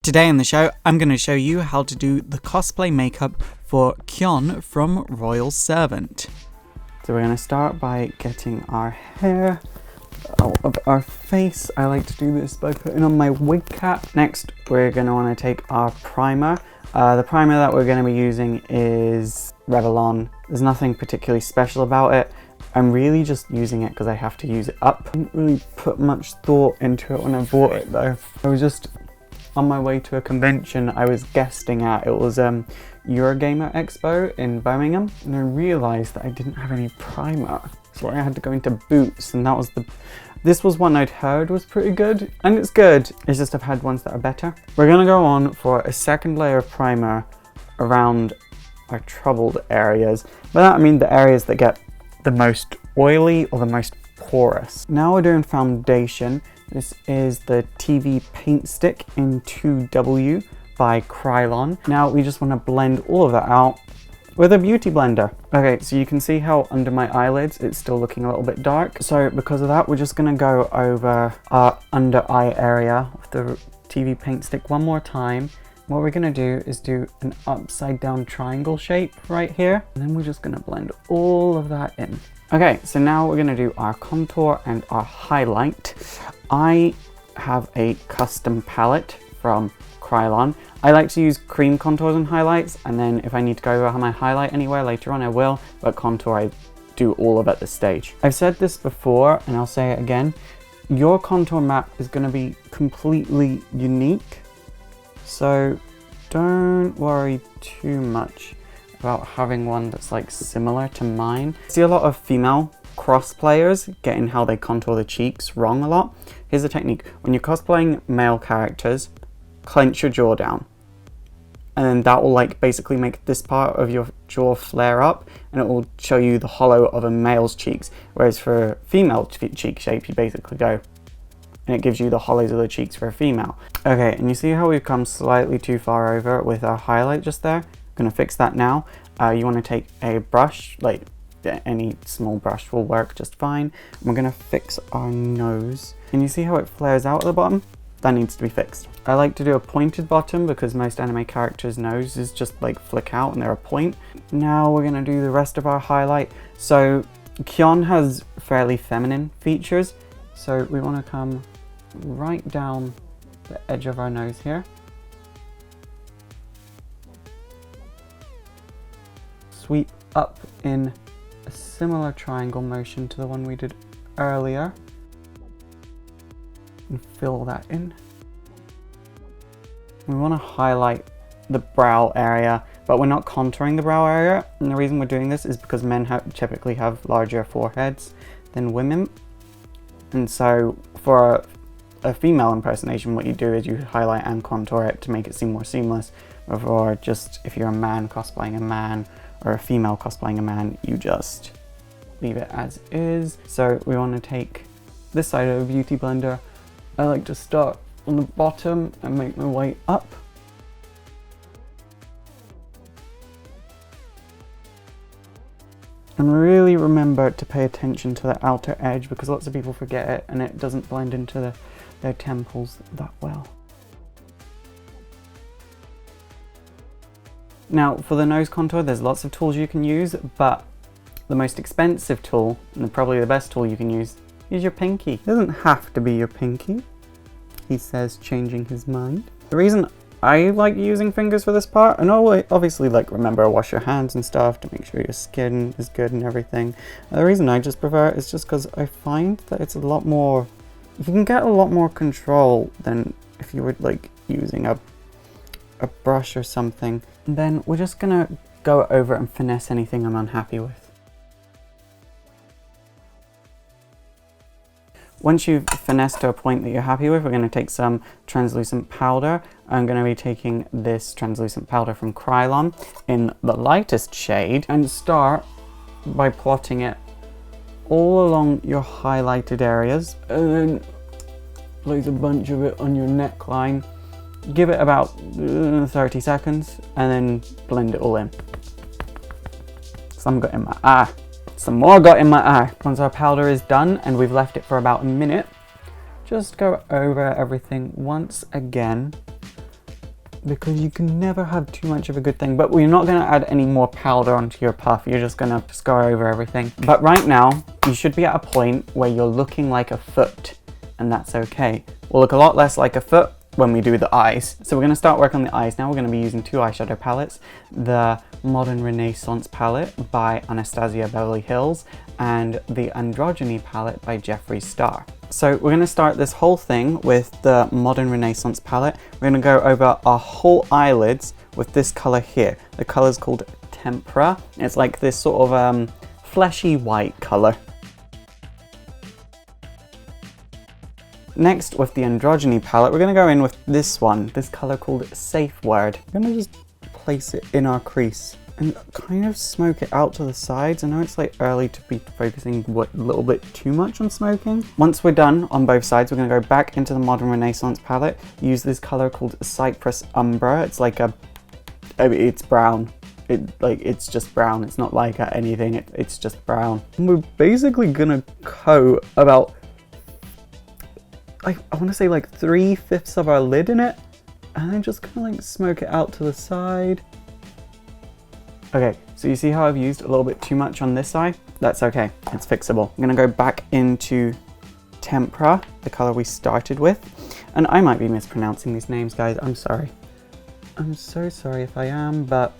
Today on the show, I'm going to show you how to do the cosplay makeup for Kyon from Royal Servant. So we're going to start by getting our hair out of our face. I like to do this by putting on my wig cap. Next, we're going to want to take our primer. The primer that we're going to be using is Revlon. There's nothing particularly special about it. I'm really just using it because I have to use it up. I didn't really put much thought into it when I bought it though. I was just on my way to a convention I was guesting at. It was Eurogamer Expo in Birmingham, and I realised that I didn't have any primer. So I had to go into Boots, and this was one I'd heard was pretty good, and it's good. It's just I've had ones that are better. We're gonna go on for a second layer of primer around our troubled areas. By that I mean the areas that get the most oily or the most porous. Now we're doing foundation. This is the TV Paint Stick in 2W by Kyon. Now we just want to blend all of that out with a beauty blender. Okay, so you can see how under my eyelids it's still looking a little bit dark. So because of that, we're just going to go over our under eye area with the TV Paint Stick one more time. What we're going to do is do an upside down triangle shape right here, and then we're just going to blend all of that in. Okay, so now we're going to do our contour and our highlight. I have a custom palette from Kyon. I like to use cream contours and highlights, and then if I need to go over my highlight anywhere later on I will, but contour I do all of at this stage. I've said this before and I'll say it again, your contour map is going to be completely unique, so don't worry too much about having one that's like similar to mine. I see a lot of female cosplayers getting how they contour the cheeks wrong a lot. Here's the technique. When you're cosplaying male characters, clench your jaw down. And then that will like basically make this part of your jaw flare up, and it will show you the hollow of a male's cheeks. Whereas for female cheek shape, you basically go, and it gives you the hollows of the cheeks for a female. Okay, and you see how we've come slightly too far over with our highlight just there? I'm gonna fix that now. You wanna take a brush, like any small brush will work just fine. We're gonna fix our nose. And you see how it flares out at the bottom? That needs to be fixed. I like to do a pointed bottom because most anime characters' noses just like flick out and they're a point. Now we're gonna do the rest of our highlight. So Kyon has fairly feminine features, so we wanna come right down the edge of our nose here. Sweep up in a similar triangle motion to the one we did earlier and fill that in. We want to highlight the brow area, but we're not contouring the brow area, and the reason we're doing this is because men typically have larger foreheads than women, and so for a female impersonation what you do is you highlight and contour it to make it seem more seamless, or just if you're a man cosplaying a man or a female cosplaying a man, you just leave it as is. So we want to take this side of a beauty blender. I like to start on the bottom and make my way up. And really remember to pay attention to the outer edge because lots of people forget it and it doesn't blend into their temples that well. Now for the nose contour, there's lots of tools you can use, but the most expensive tool, and probably the best tool you can use, is your pinky. It doesn't have to be your pinky, he says, changing his mind. The reason I like using fingers for this part, and obviously like remember wash your hands and stuff to make sure your skin is good and everything. The reason I just prefer it is just because I find that it's a lot more, you can get a lot more control than if you were like using a brush or something. And then we're just gonna go over and finesse anything I'm unhappy with. Once you've finessed to a point that you're happy with, we're going to take some translucent powder. I'm going to be taking this translucent powder from Kyon in the lightest shade and start by plotting it all along your highlighted areas, and then place a bunch of it on your neckline. Give it about 30 seconds and then blend it all in. Some got in my eye. Some more got in my eye. Once our powder is done and we've left it for about a minute, just go over everything once again because you can never have too much of a good thing. But we're not going to add any more powder onto your puff. You're just going to scar over everything. But right now, you should be at a point where you're looking like a foot, and that's okay. We'll look a lot less like a foot when we do the eyes. So we're going to start work on the eyes now. We're going to be using 2 eyeshadow palettes, the Modern Renaissance palette by Anastasia Beverly Hills and the Androgyny palette by Jeffree Star. So we're going to start this whole thing with the Modern Renaissance palette. We're going to go over our whole eyelids with this color here. The color is called Tempera. It's like this sort of fleshy white color. Next, with the Androgyny palette, we're going to go in with this one, this color called Safe Word. I'm going to just place it in our crease and kind of smoke it out to the sides. I know it's like early to be focusing a little bit too much on smoking. Once we're done on both sides, we're going to go back into the Modern Renaissance palette, use this color called Cypress Umbra. It's like it's brown. It's just brown. It's not like anything, it's just brown. And we're basically going to coat about, I want to say like 3/5 of our lid in it, and then just kind of like smoke it out to the side. Okay, so you see how I've used a little bit too much on this eye? That's okay, it's fixable. I'm gonna go back into Tempera, the color we started with. And I might be mispronouncing these names, guys, I'm sorry. I'm so sorry if I am, but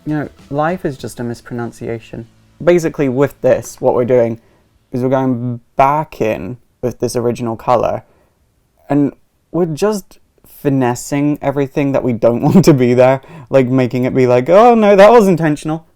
you know, life is just a mispronunciation. Basically with this, what we're doing is we're going back in with this original color, and we're just finessing everything that we don't want to be there, like making it be like, oh no, that was intentional.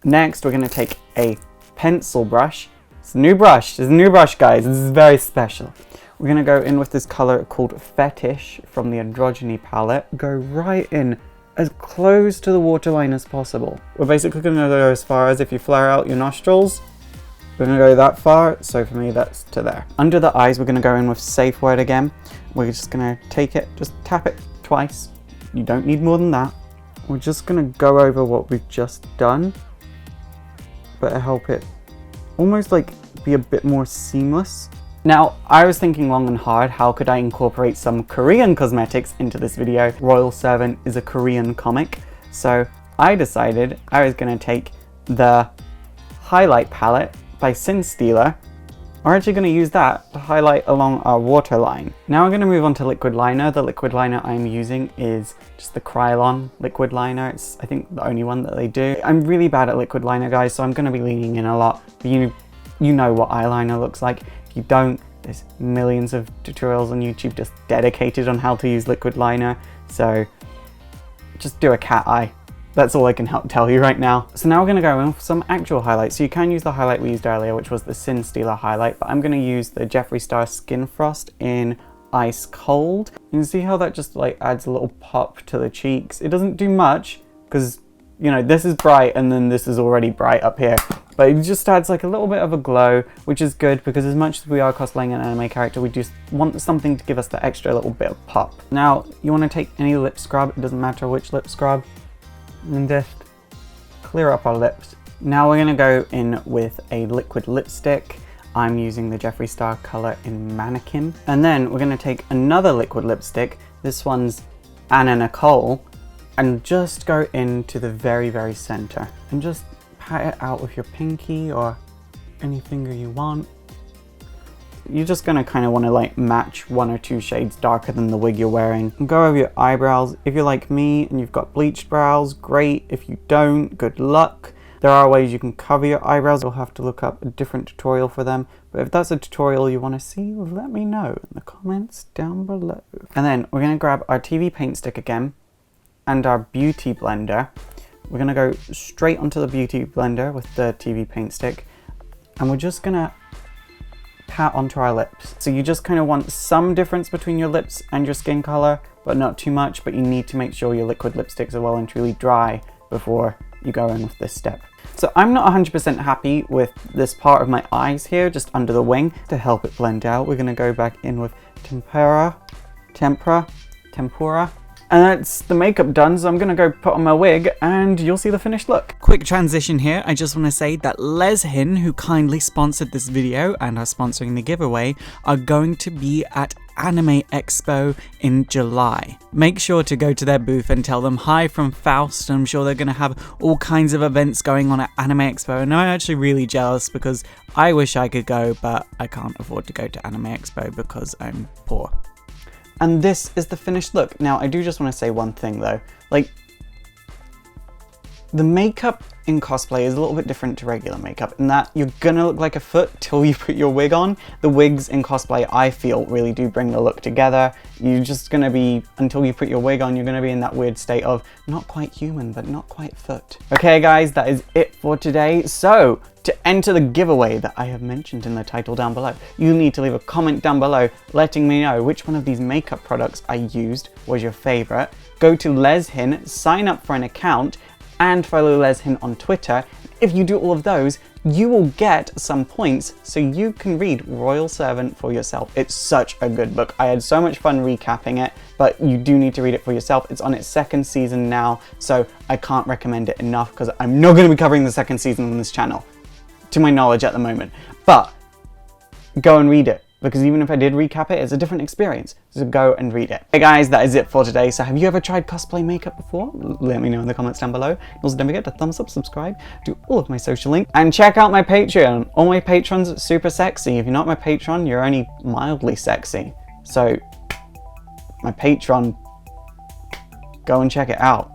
Next, we're going to take a pencil brush. It's a new brush. It's a new brush, guys. This is very special. We're going to go in with this color called Fetish from the Androgyny palette. Go right in as close to the waterline as possible. We're basically going to go as far as if you flare out your nostrils. We're going to go that far, so for me that's to there. Under the eyes, we're going to go in with Safe Word again. We're just going to take it, just tap it twice. You don't need more than that. We're just going to go over what we've just done, but to help it almost like be a bit more seamless. Now, I was thinking long and hard, how could I incorporate some Korean cosmetics into this video? Royal Servant is a Korean comic, so I decided I was going to take the highlight palette by Sin Stealer. We're actually going to use that to highlight along our waterline. Now we're going to move on to liquid liner. The liquid liner I'm using is just the Krylon liquid liner. It's, I think, the only one that they do. I'm really bad at liquid liner, guys, so I'm going to be leaning in a lot. But you know what eyeliner looks like. If you don't, there's millions of tutorials on YouTube just dedicated on how to use liquid liner. So just do a cat eye. That's all I can tell you right now. So now we're going to go in with some actual highlights. So you can use the highlight we used earlier, which was the Sin Stealer highlight, but I'm going to use the Jeffree Star Skin Frost in Ice Cold. You can see how that just like adds a little pop to the cheeks. It doesn't do much because, you know, this is bright and then this is already bright up here. But it just adds like a little bit of a glow, which is good because as much as we are cosplaying an anime character, we just want something to give us the extra little bit of pop. Now, you want to take any lip scrub, it doesn't matter which lip scrub, and just clear up our lips. Now we're going to go in with a liquid lipstick. I'm using the Jeffree Star color in Mannequin. And then we're going to take another liquid lipstick. This one's Anna Nicole. And just go into the very, very center. And just pat it out with your pinky or any finger you want. You're just going to kind of want to like match 1 or 2 shades darker than the wig you're wearing. And go over your eyebrows. If you're like me and you've got bleached brows, great. If you don't, good luck. There are ways you can cover your eyebrows. You'll have to look up a different tutorial for them. But if that's a tutorial you want to see, let me know in the comments down below. And then we're going to grab our TV paint stick again and our beauty blender. We're going to go straight onto the beauty blender with the TV paint stick. And we're just going to pat onto our lips. So you just kind of want some difference between your lips and your skin color, but not too much. But you need to make sure your liquid lipsticks are well and truly dry before you go in with this step. So I'm not 100% happy with this part of my eyes here, just under the wing. To help it blend out, we're going to go back in with Tempera. And that's the makeup done, so I'm going to go put on my wig and you'll see the finished look. Quick transition here. I just want to say that Les Hin, who kindly sponsored this video and are sponsoring the giveaway, are going to be at Anime Expo in July. Make sure to go to their booth and tell them hi from Faust. I'm sure they're going to have all kinds of events going on at Anime Expo, and I'm actually really jealous because I wish I could go, but I can't afford to go to Anime Expo because I'm poor. And this is the finished look. Now, I do just want to say one thing though, like, the makeup in cosplay is a little bit different to regular makeup in that you're gonna look like a foot till you put your wig on. The wigs in cosplay, I feel, really do bring the look together. You're just gonna be, until you put your wig on, you're gonna be in that weird state of not quite human, but not quite foot. Okay guys, that is it for today. So, to enter the giveaway that I have mentioned in the title down below, you need to leave a comment down below letting me know which one of these makeup products I used was your favorite. Go to LesHin, sign up for an account, and follow LesHin on Twitter. If you do all of those, you will get some points so you can read Royal Servant for yourself. It's such a good book. I had so much fun recapping it, but you do need to read it for yourself. It's on its second season now, so I can't recommend it enough because I'm not going to be covering the second season on this channel, to my knowledge at the moment. But go and read it, because even if I did recap it, it's a different experience. So go and read it. Hey guys, that is it for today. So have you ever tried cosplay makeup before? Let me know in the comments down below. Also, don't forget to thumbs up, subscribe, do all of my social links, and check out my Patreon. All my patrons are super sexy. If you're not my patron, you're only mildly sexy. So my Patreon, go and check it out.